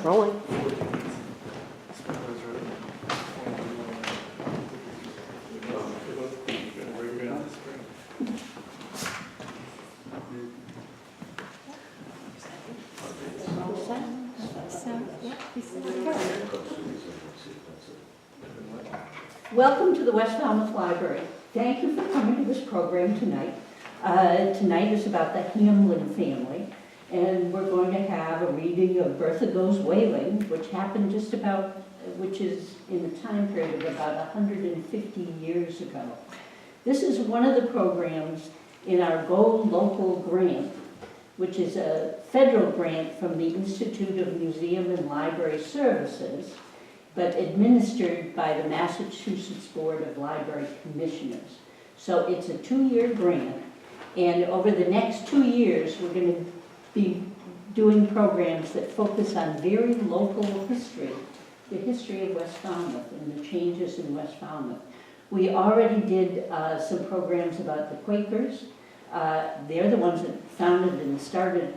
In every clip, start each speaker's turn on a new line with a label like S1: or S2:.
S1: Rolling.
S2: Welcome to the West Falmouth Library. Thank you for coming to this program tonight. Tonight is about the Hamlin family, and we're going to have a reading of Bertha Goes Whaling, which happened which is in the time period of about 150 years ago. This is one of the programs in our Go Local grant, which is a federal grant from the Institute of Museum and Library Services, but administered by the Massachusetts Board of Library Commissioners. So it's a 2-year grant, and over the next 2 years, we're going to be doing programs that focus on very local history, the history of West Falmouth and the changes in West Falmouth. We already did some programs about the Quakers. They're the ones that founded and started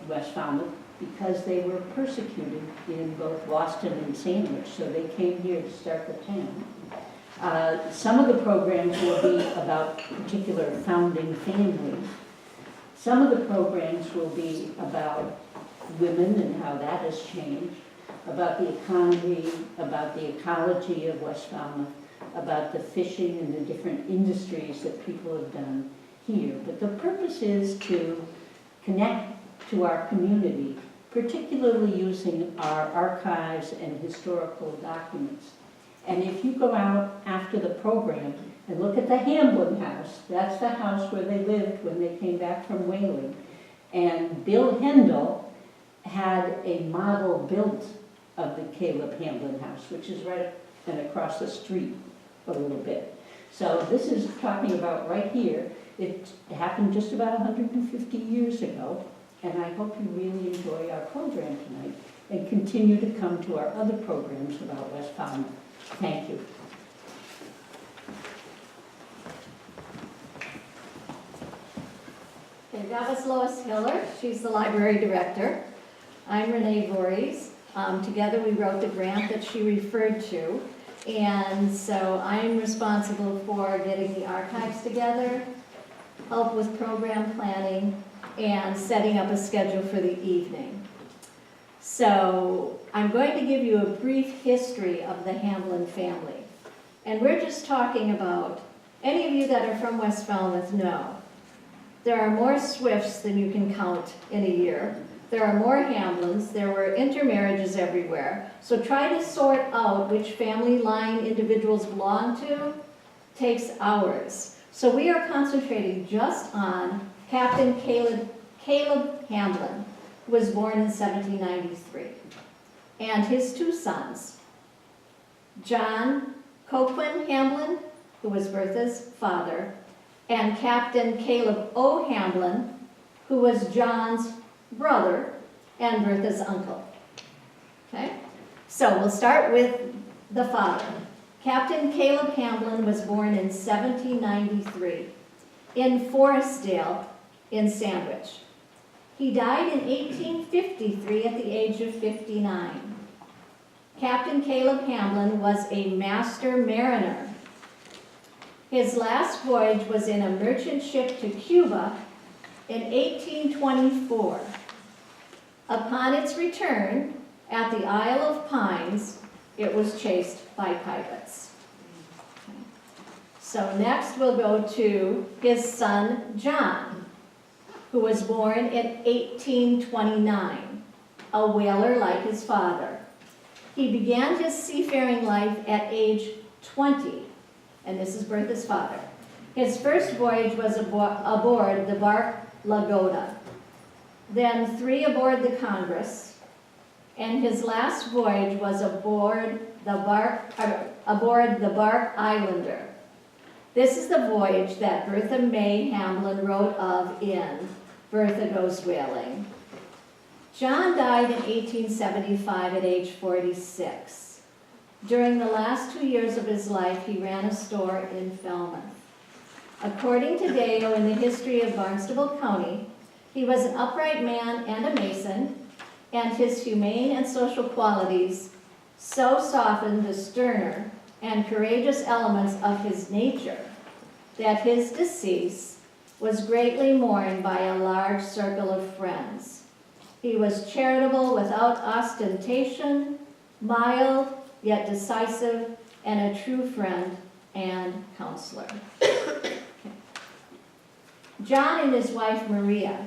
S2: West Falmouth, because they were persecuted in both Boston and Sandwich, so they came here to start the town. Some of the programs will be about particular founding families. Some of the programs will be about women and how that has changed, about the economy, about the ecology of West Falmouth, about the fishing and the different industries that people have done here. But the purpose is to connect to our community, particularly using our archives and historical documents. And if you go out after the program and look at the Hamlin house, that's the house where they lived when they came back from whaling. And Bill Hendel had a model built of the Caleb Hamlin house, which is right and across the street a little bit. So this is talking about right here. It happened just about 150 years ago. And I hope you really enjoy our program tonight and continue to come to our other programs about West Falmouth. Thank you.
S3: Okay, that was Lois Hiller. She's the library director. I'm Renee Voorhees. Together we wrote the grant that she referred to. And so I'm responsible for getting the archives together, help with program planning, and setting up a schedule for the evening. So I'm going to give you a brief history of the Hamlin family. And we're just talking about, any of you that are from West Falmouth know, there are more Swifts than you can count in a year. There are more Hamlins. There were intermarriages everywhere. So try to sort out which family line individuals belong to takes hours. So we are concentrating just on Captain Caleb Hamlin, who was born in 1793, and his 2 sons, John Coquin Hamlin, who was Bertha's father, and Captain Caleb O. Hamlin, who was John's brother and Bertha's uncle. Okay? So we'll start with the father. Captain Caleb Hamlin was born in 1793 in Forestdale in Sandwich. He died in 1853 at the age of 59. Captain Caleb Hamlin was a master mariner. His last voyage was in a merchant ship to Cuba in 1824. Upon its return, at the Isle of Pines, it was chased by pirates. So next we'll go to his son, John, who was born in 1829, a whaler like his father. He began his seafaring life at age 20, and this is Bertha's father. His first voyage was aboard the bark Lagoda, then 3 aboard the Congress, and his last voyage was aboard the bark Islander. This is the voyage that Bertha May Hamlin wrote of in Bertha Goes Whaling. John died in 1875 at age 46. During the last 2 years of his life, he ran a store in Falmouth. According to Deo in the history of Barnstable County, he was an upright man and a mason, and his humane and social qualities so softened the sterner and courageous elements of his nature that his decease was greatly mourned by a large circle of friends. He was charitable without ostentation, mild yet decisive, and a true friend and counselor. John and his wife Maria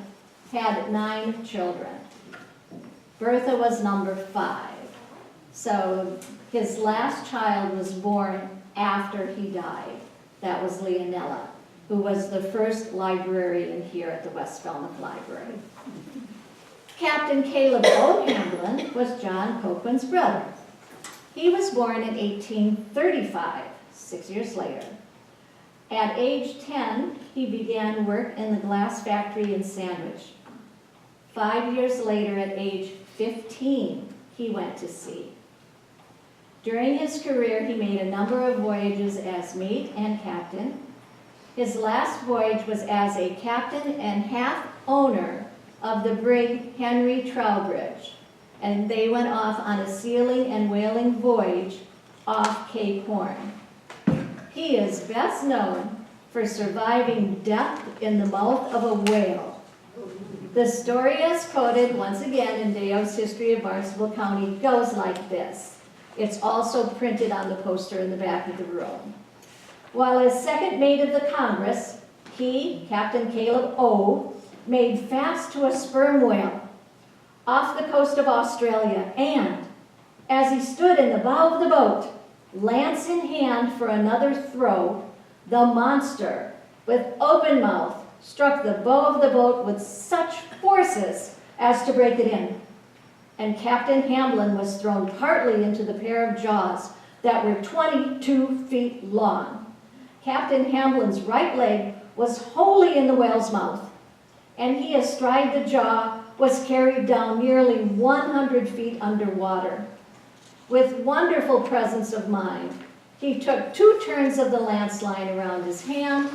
S3: had 9 children. Bertha was number 5. So his last child was born after he died. That was Leonella, who was the first librarian here at the West Falmouth Library. Captain Caleb O. Hamblin was John Coquin's brother. He was born in 1835, 6 years later. At age 10, he began work in the glass factory in Sandwich. 5 years later, at age 15, he went to sea. During his career, he made a number of voyages as mate and captain. His last voyage was as a captain and half owner of the brig Henry Trowbridge, and they went off on a sealing and whaling voyage off Cape Horn. He is best known for surviving death in the mouth of a whale. The story, as quoted once again in Deo's History of Barnstable County, goes like this. It's also printed on the poster in the back of the room. While as second mate of the Congress, he, Captain Caleb O., made fast to a sperm whale off the coast of Australia, and as he stood in the bow of the boat, lance in hand for another throw, the monster, with open mouth, struck the bow of the boat with such forces as to break it in. And Captain Hamblin was thrown partly into the pair of jaws that were 22 feet long. Captain Hamblin's right leg was wholly in the whale's mouth, and he, astride the jaw, was carried down nearly 100 feet underwater. With wonderful presence of mind, he took 2 turns of the lance line around his hand,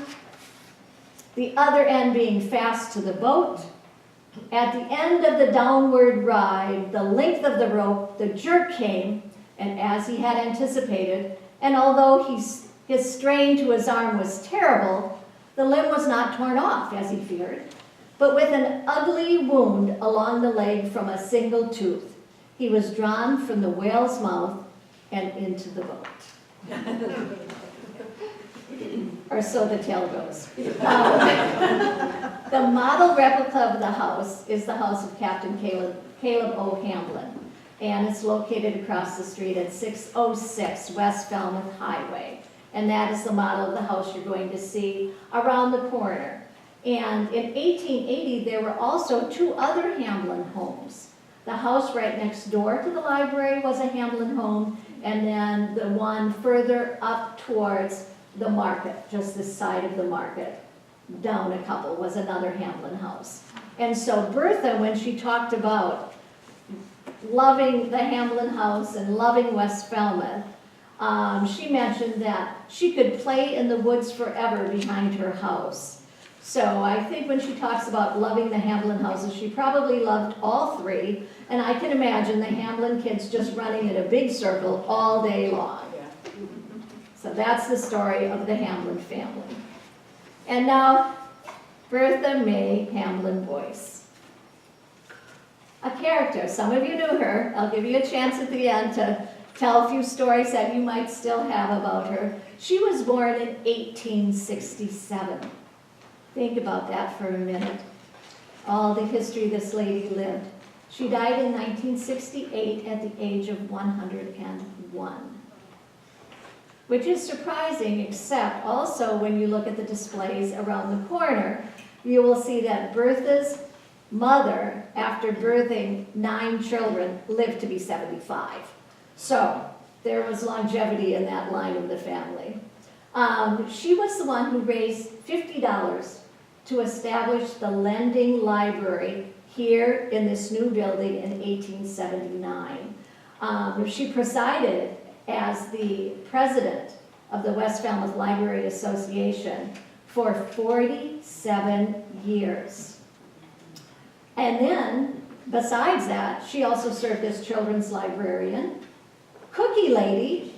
S3: the other end being fast to the boat. At the end of the downward ride, the length of the rope, the jerk came, and as he had anticipated, and although his strain to his arm was terrible, the limb was not torn off, as he feared, but with an ugly wound along the leg from a single tooth. He was drawn from the whale's mouth and into the boat. Or so the tale goes. The model replica of the house is the house of Captain Caleb O. Hamblin, and it's located across the street at 606 West Falmouth Highway. And that is the model of the house you're going to see around the corner. And in 1880, there were also 2 other Hamblin homes. The house right next door to the library was a Hamblin home, and then the one further up towards the market, just this side of the market, down a couple, was another Hamblin house. And so Bertha, when she talked about loving the Hamblin house and loving West Falmouth, she mentioned that she could play in the woods forever behind her house. So I think when she talks about loving the Hamblin houses, she probably loved all 3, and I can imagine the Hamblin kids just running in a big circle all day long. So that's the story of the Hamblin family. And now, Bertha May Hamblin Boyce. A character, some of you knew her. I'll give you a chance at the end to tell a few stories that you might still have about her. She was born in 1867. Think about that for a minute. All the history this lady lived. She died in 1968 at the age of 101. Which is surprising, except also when you look at the displays around the corner, you will see that Bertha's mother, after birthing 9 children, lived to be 75. So there was longevity in that line of the family. She was the one who raised $50 to establish the Lending Library here in this new building in 1879. She presided as the president of the West Falmouth Library Association for 47 years. And then Besides that, she also served as children's librarian, cookie lady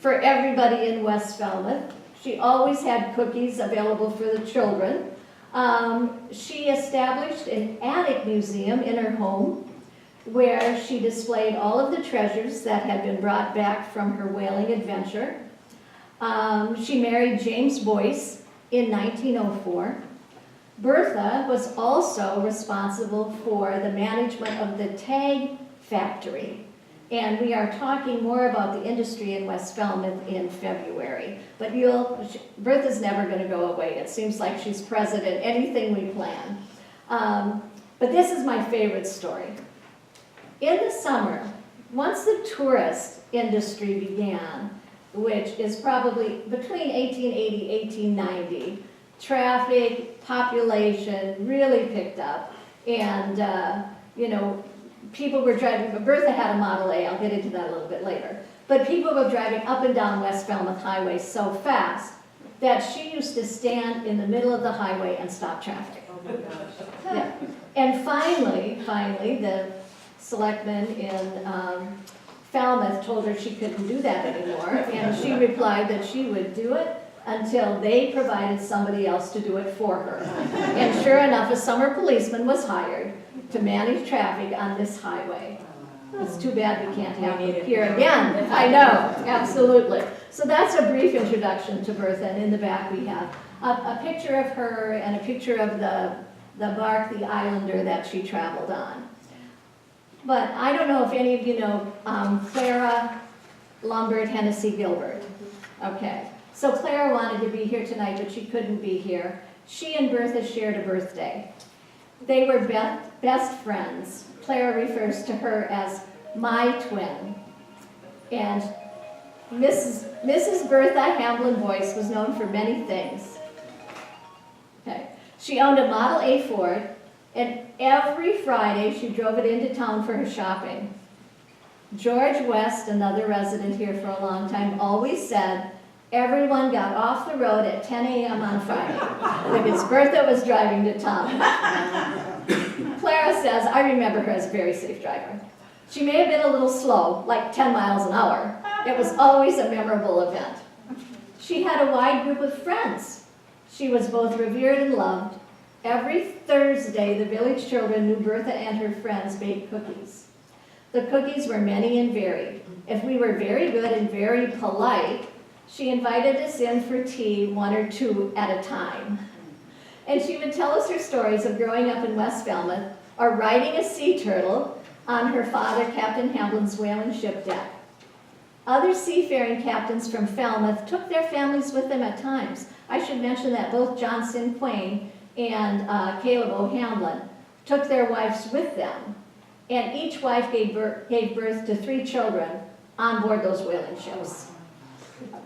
S3: for everybody in West Falmouth. She always had cookies available for the children. She established an attic museum in her home where she displayed all of the treasures that had been brought back from her whaling adventure. She married James Boyce in 1904. Bertha was also responsible for the management of the tag factory. And we are talking more about the industry in West Falmouth in February. But Bertha's never going to go away. It seems like she's present in anything we plan. But this is my favorite story. In the summer, once the tourist industry began, which is probably between 1880 1890, traffic, population really picked up, and people were driving. Bertha had a Model A, I'll get into that a little bit later, but people were driving up and down West Falmouth Highway so fast that she used to stand in the middle of the highway and stop traffic.
S1: Oh my gosh.
S3: Yeah. And finally, the selectman in Falmouth told her she couldn't do that anymore, and she replied that she would do it until they provided somebody else to do it for her. And sure enough, a summer policeman was hired to manage traffic on this highway. It's too bad we can't have it here again. I know, absolutely. So that's a brief introduction to Bertha, and in the back we have a picture of her and a picture of the bark, the Islander, that she traveled on. But I don't know if any of you know Clara Lombard Hennessy Gilbert. Okay, so Clara wanted to be here tonight, but she couldn't be here. She and Bertha shared a birthday. They were best friends. Clara refers to her as my twin. And Mrs. Bertha Hamblin Boyce was known for many things. Okay. She owned a Model A Ford, and every Friday she drove it into town for her shopping. George West, another resident here for a long time, always said everyone got off the road at 10 a.m. on Friday because Bertha was driving to town. Clara says, I remember her as a very safe driver. She may have been a little slow, like 10 miles an hour. It was always a memorable event. She had a wide group of friends. She was both revered and loved. Every Thursday, the village children knew Bertha and her friends baked cookies. The cookies were many and varied. If we were very good and very polite, she invited us in for tea, one or two at a time. And she would tell us her stories of growing up in West Falmouth or riding a sea turtle on her father, Captain Hamblin's whaling ship deck. Other seafaring captains from Falmouth took their families with them at times. I should mention that both John Quain and Caleb O'Hamblin took their wives with them, and each wife gave birth to 3 children on board those whaling ships.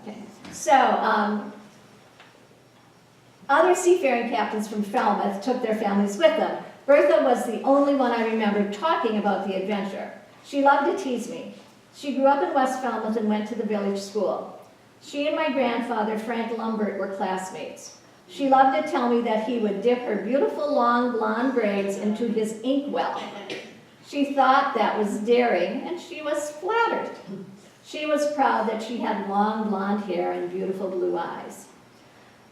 S3: Okay. So, other seafaring captains from Falmouth took their families with them. Bertha was the only one I remember talking about the adventure. She loved to tease me. She grew up in West Falmouth and went to the village school. She and my grandfather, Frank Lumbert, were classmates. She loved to tell me that he would dip her beautiful long blonde braids into his inkwell. She thought that was daring, and she was flattered. She was proud that she had long blonde hair and beautiful blue eyes.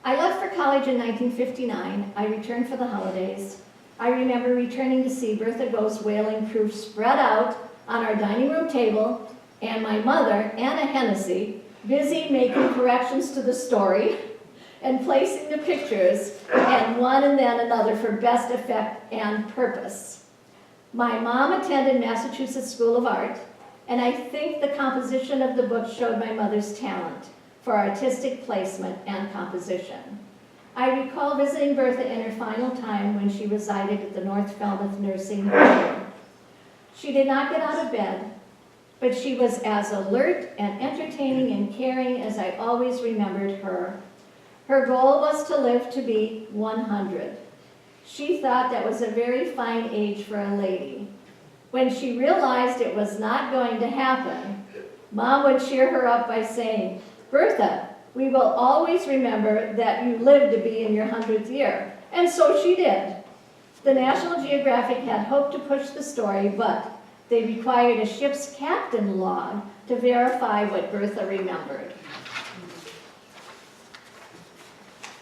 S3: I left for college in 1959. I returned for the holidays. I remember returning to see Bertha Go's whaling proof spread out on our dining room table, and my mother, Anna Hennessy, busy making corrections to the story and placing the pictures, and one and then another for best effect and purpose. My mom attended Massachusetts School of Art, and I think the composition of the book showed my mother's talent for artistic placement and composition. I recall visiting Bertha in her final time when she resided at the North Falmouth Nursing Home. She did not get out of bed, but she was as alert and entertaining and caring as I always remembered her. Her goal was to live to be 100. She thought that was a very fine age for a lady. When she realized it was not going to happen, Mom would cheer her up by saying, Bertha, we will always remember that you lived to be in your 100th year. And so she did. The National Geographic had hoped to push the story, but they required a ship's captain log to verify what Bertha remembered.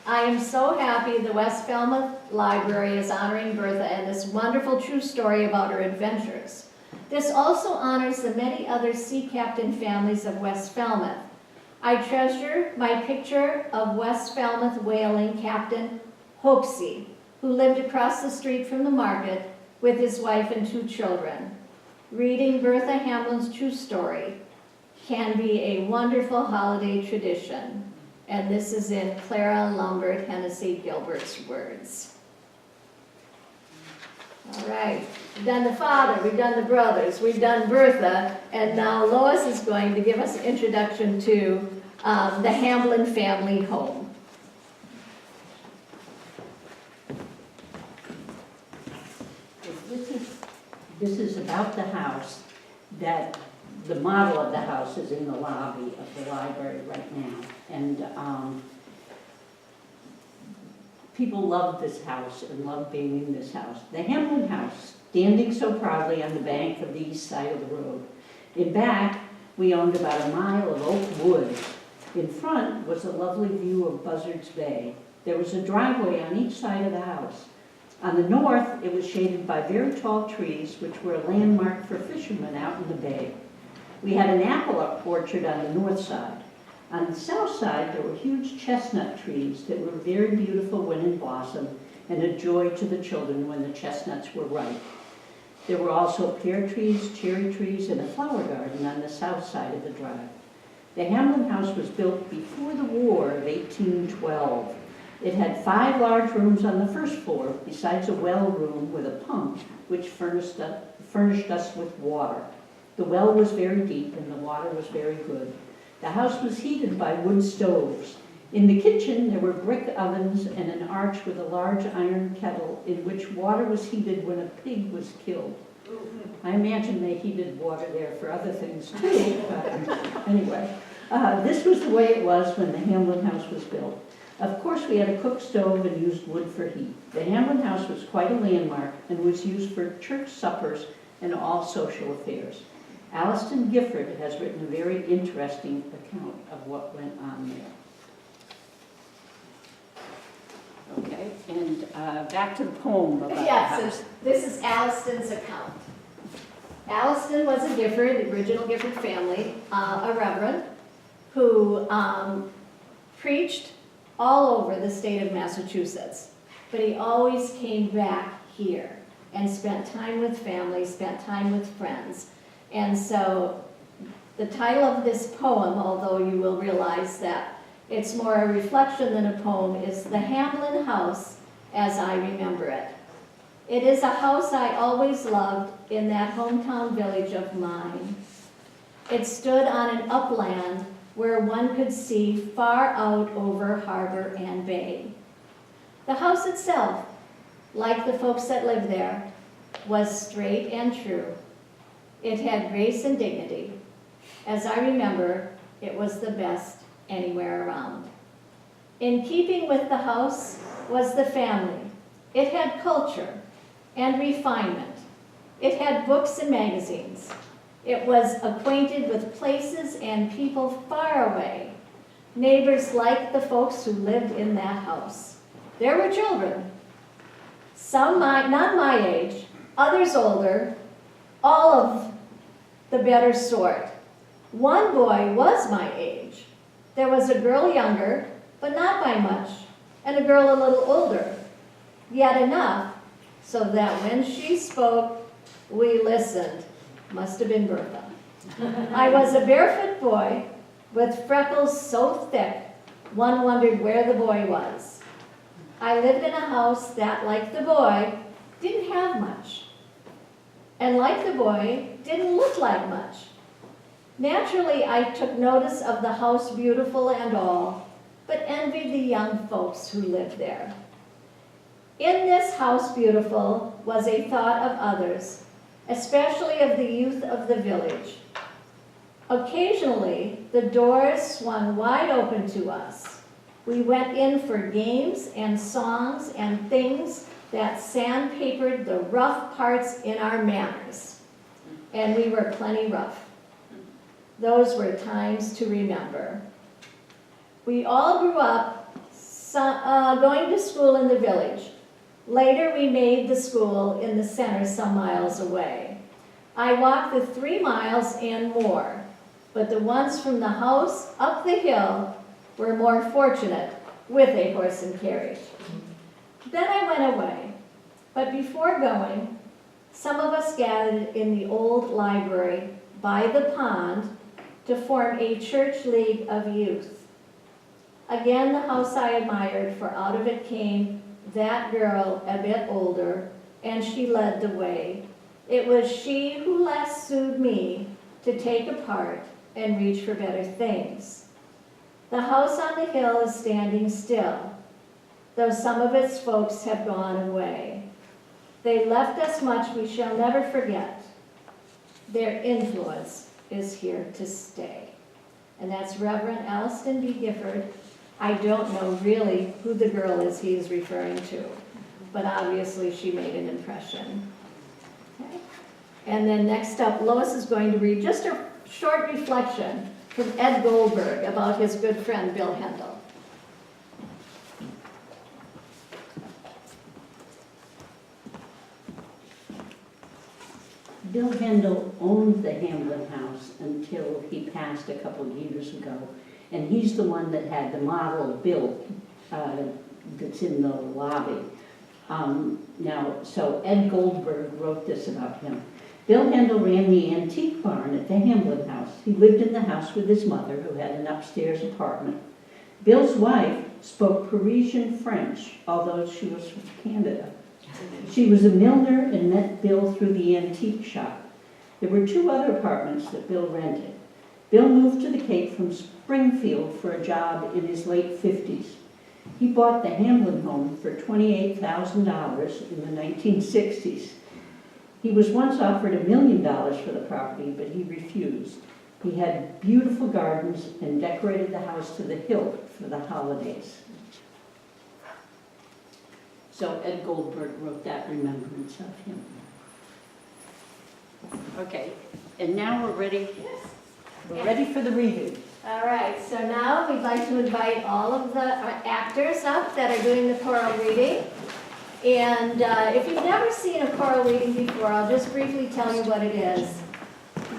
S3: I am so happy the West Falmouth Library is honoring Bertha and this wonderful true story about her adventures. This also honors the many other sea captain families of West Falmouth. I treasure my picture of West Falmouth whaling Captain Hoaxie, who lived across the street from the market with his wife and 2 children. Reading Bertha Hamlin's true story can be a wonderful holiday tradition. And this is in Clara Lombard Hennessy Gilbert's words. All right, we've done the father, we've done the brothers, we've done Bertha, and now Lois is going to give us an introduction to the Hamlin family home.
S2: This is about the house that the model of the house is in the lobby of the library right now. And people love this house and love being in this house. The Hamlin house, standing so proudly on the bank of the east side of the road. In back, we owned about a mile of oak woods. In front was a lovely view of Buzzards Bay. There was a driveway on each side of the house. On the north, it was shaded by very tall trees, which were a landmark for fishermen out in the bay. We had an apple orchard on the north side. On the south side, there were huge chestnut trees that were very beautiful when in blossom and a joy to the children when the chestnuts were ripe. There were also pear trees, cherry trees, and a flower garden on the south side of the drive. The Hamlin house was built before the War of 1812. It had 5 large rooms on the first floor, besides a well room with a pump, which furnished us with water. The well was very deep and the water was very good. The house was heated by wood stoves. In the kitchen, there were brick ovens and an arch with a large iron kettle in which water was heated when a pig was killed. I imagine they heated water there for other things too, but anyway. This was the way it was when the Hamlin house was built. Of course, we had a cook stove and used wood for heat. The Hamlin house was quite a landmark and was used for church suppers and all social affairs. Alliston Gifford has written a very interesting account of what went on there. Okay, and back to the poem about the house.
S3: So this is Alliston's account. Alliston was a Gifford, the original Gifford family, a reverend who preached all over the state of Massachusetts, but he always came back here and spent time with family, spent time with friends. And so the title of this poem, although you will realize that it's more a reflection than a poem, is The Hamlin House as I Remember It. It is a house I always loved in that hometown village of mine. It stood on an upland where one could see far out over harbor and bay. The house itself, like the folks that lived there, was straight and true. It had grace and dignity. As I remember, it was the best anywhere around. In keeping with the house was the family. It had culture and refinement. It had books and magazines. It was acquainted with places and people far away, neighbors like the folks who lived in that house. There were children, some not my age, others older, all of the better sort. One boy was my age. There was a girl younger, but not by much, and a girl a little older, yet enough so that when she spoke, we listened. Must have been Bertha. I was a barefoot boy with freckles so thick, one wondered where the boy was. I lived in a house that, like the boy, didn't have much. And like the boy, didn't look like much. Naturally, I took notice of the house beautiful and all, but envied the young folks who lived there. In this house beautiful was a thought of others, especially of the youth of the village. Occasionally, the doors swung wide open to us. We went in for games and songs and things that sandpapered the rough parts in our manners. And we were plenty rough. Those were times to remember. We all grew up going to school in the village. Later, we made the school in the center some miles away. I walked the 3 miles and more, but the ones from the house up the hill were more fortunate with a horse and carriage. Then I went away, but before going, some of us gathered in the old library by the pond to form a church league of youth. Again, the house I admired, for out of it came that girl a bit older, and she led the way. It was she who lassoed me to take a part and reach for better things. The house on the hill is standing still, though some of its folks have gone away. They left us much we shall never forget. Their influence is here to stay. And that's Reverend Alliston B. Gifford. I don't know really who the girl is he is referring to, but obviously she made an impression. Okay. And then next up, Lois is going to read just a short reflection from Ed Goldberg about his good friend Bill Hendel.
S2: Bill Hendel owned the Hamlin house until he passed a couple of years ago. And he's the one that had the model built that's in the lobby. So Ed Goldberg wrote this about him. Bill Hendel ran the antique barn at the Hamlin house. He lived in the house with his mother, who had an upstairs apartment. Bill's wife spoke Parisian French, although she was from Canada. She was a milliner and met Bill through the antique shop. There were 2 other apartments that Bill rented. Bill moved to the Cape from Springfield for a job in his late 50s. He bought the Hamlin home for $28,000 in the 1960s. He was once offered $1 million for the property, but he refused. He had beautiful gardens and decorated the house to the hilt for the holidays. So Ed Goldberg wrote that remembrance of him. Okay, and now we're ready.
S3: Yes.
S2: We're ready for the reading.
S3: All right, so now we'd like to invite all of the actors up that are doing the choral reading. And if you've never seen a choral reading before, I'll just briefly tell you what it is.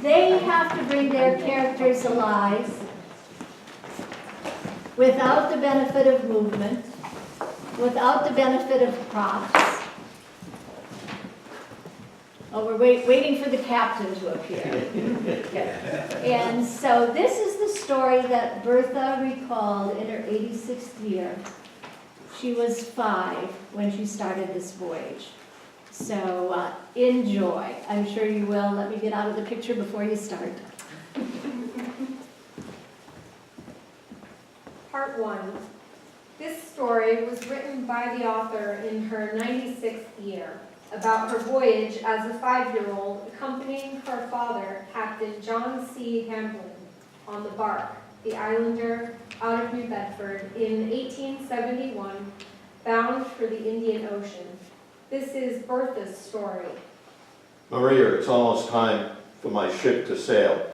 S3: They have to bring their characters alive without the benefit of movement, without the benefit of props. Oh, we're waiting for the captain to appear. And so this is the story that Bertha recalled in her 86th year. She was 5 when she started this voyage. So enjoy. I'm sure you will. Let me get out of the picture before you start.
S1: Part 1. This story was written by the author in her 96th year, about her voyage as a 5-year-old accompanying her father, Captain John C. Hamlin, on the bark, the Islander, out of New Bedford in 1871, bound for the Indian Ocean. This is Bertha's story.
S4: Maria, it's almost time for my ship to sail.